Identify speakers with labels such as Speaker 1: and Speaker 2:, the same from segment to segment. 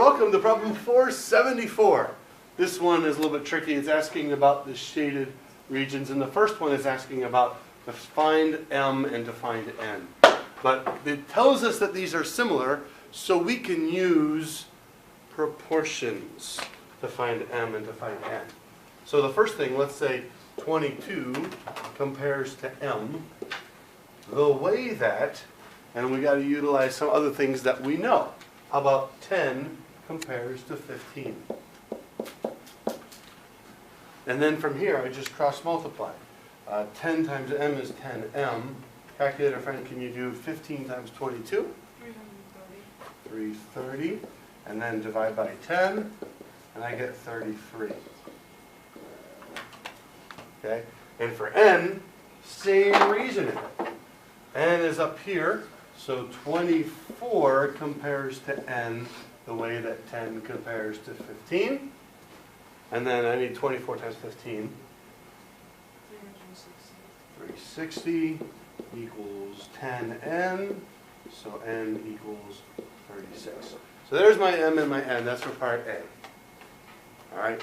Speaker 1: welcome to problem 474. This one is a little bit tricky. It's asking about the shaded regions, and the first one is asking about to find m and to find n. But it tells us that these are similar, so we can use proportions to find m and to find n. So the first thing, let's say 22 compares to m. The way that, and we got to utilize some other things that we know. How about 10 compares to 15? And then from here, I just cross multiply. 10 times m is 10m. Calculator friend, can you do 15 times 22? 330. 330. And then divide by 10, and I get 33. Okay? And for n, same reasoning. N is up here, so 24 compares to n the way that 10 compares to 15. And then I need 24 times 15. 360 equals 10n, so n equals 36. So there's my m and my n. That's for part A. All right.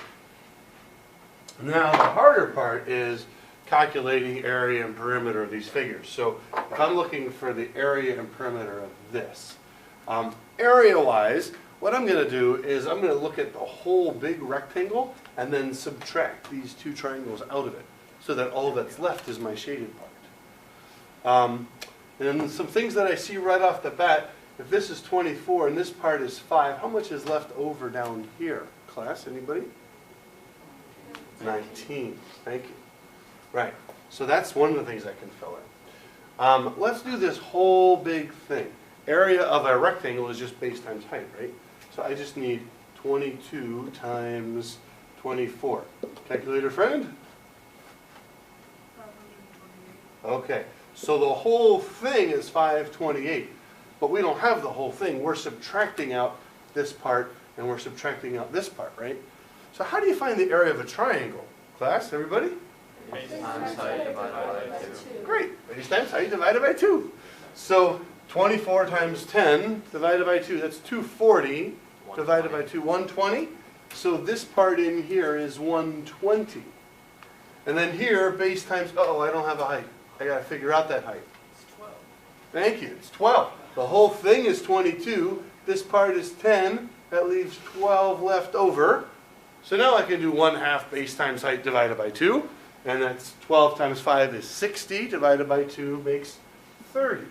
Speaker 1: Now the harder part is calculating area and perimeter of these figures. So if I'm looking for the area and perimeter of this, area-wise, what I'm going to do is I'm going to look at the whole big rectangle and then subtract these two triangles out of it, so that all that's left is my shaded part. And some things that I see right off the bat, if this is 24 and this part is 5, how much is left over down here? Class, anybody? 19. Thank you. Right. So that's one of the things I can fill in. Let's do this whole big thing. Area of a rectangle is just base times height, right? So I just need 22 times 24. Calculator friend? Okay. So the whole thing is 528. But we don't have the whole thing. We're subtracting out this part and we're subtracting out this part, right? So how do you find the area of a triangle? Class, everybody?
Speaker 2: Base times height divided by 2.
Speaker 1: Great. Base times height divided by 2. So 24 times 10 divided by 2, that's 240 divided by 2, 120. So this part in here is 120. And then here, base times, uh-oh, I don't have a height. I got to figure out that height.
Speaker 2: It's 12.
Speaker 1: Thank you, it's 12. The whole thing is 22. This part is 10. That leaves 12 left over. So now I can do 1/2 base times height divided by 2. And that's 12 times 5 is 60 divided by 2 makes 30.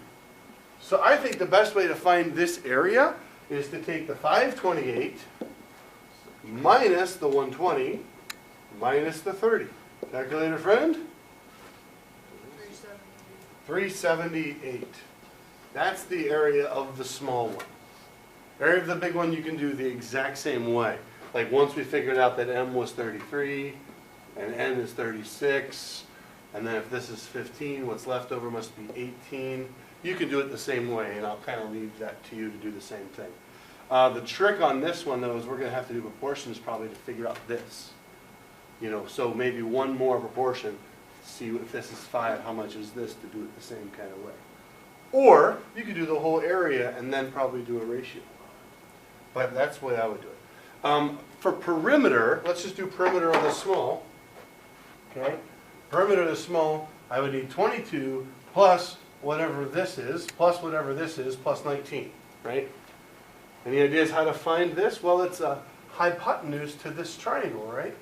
Speaker 1: So I think the best way to find this area is to take the 528 minus the 120 minus the 30. Calculator friend? 378. That's the area of the small one. Area of the big one you can do the exact same way. Like once we figured out that m was 33 and n is 36, and then if this is 15, what's left over must be 18. You can do it the same way, and I'll kind of leave that to you to do the same thing. The trick on this one, though, is we're going to have to do proportions probably to figure out this. You know, so maybe one more proportion. See if this is 5, how much is this, to do it the same kind of way. Or you could do the whole area and then probably do a ratio. But that's the way I would do it. For perimeter, let's just do perimeter of the small. Okay? Perimeter of the small, I would need 22 plus whatever this is, plus whatever this is, plus 19. Right? Any ideas how to find this? Well, it's a hypotenuse to this triangle, right?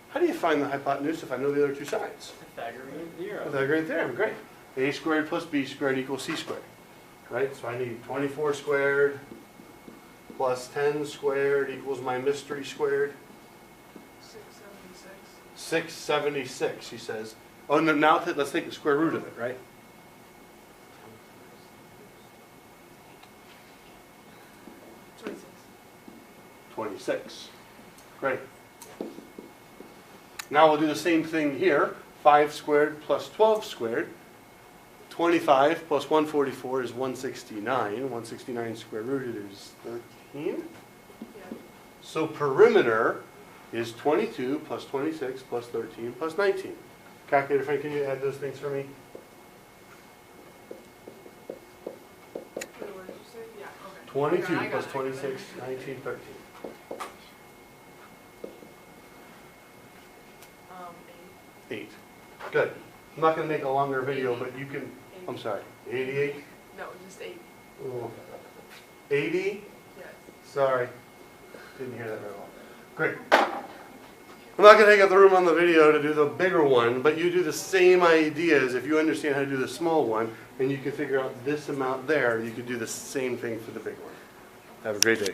Speaker 1: How do you find the hypotenuse if I know the other two sides?
Speaker 2: Pythagorean theorem.
Speaker 1: Pythagorean theorem, great. A squared plus b squared equals c squared. Right? So I need 24 squared plus 10 squared equals my mystery squared.
Speaker 2: 676.
Speaker 1: 676, he says. Oh, no, now let's take the square root of it, right?
Speaker 2: 26.
Speaker 1: 26. Great. Now we'll do the same thing here. 5 squared plus 12 squared. 25 plus 144 is 169. 169 square rooted is 13.
Speaker 2: Yeah.
Speaker 1: So perimeter is 22 plus 26 plus 13 plus 19. Calculator friend, can you add those things for me?
Speaker 2: What did you say? Yeah, okay.
Speaker 1: 22
Speaker 2: I got
Speaker 1: plus
Speaker 2: it.
Speaker 1: 26, 19, 13. 8. Good. I'm not going to make a longer video, but you can, I'm sorry, 88?
Speaker 2: No, just 8.
Speaker 1: Ooh. 80?
Speaker 2: Yes.
Speaker 1: Sorry. Didn't hear that very well. Great. I'm not going to take up the room on the video to do the bigger one, but you do the same ideas. If you understand how to do the small one, and you can figure out this amount there, you can do the same thing for the big one. Have a great day.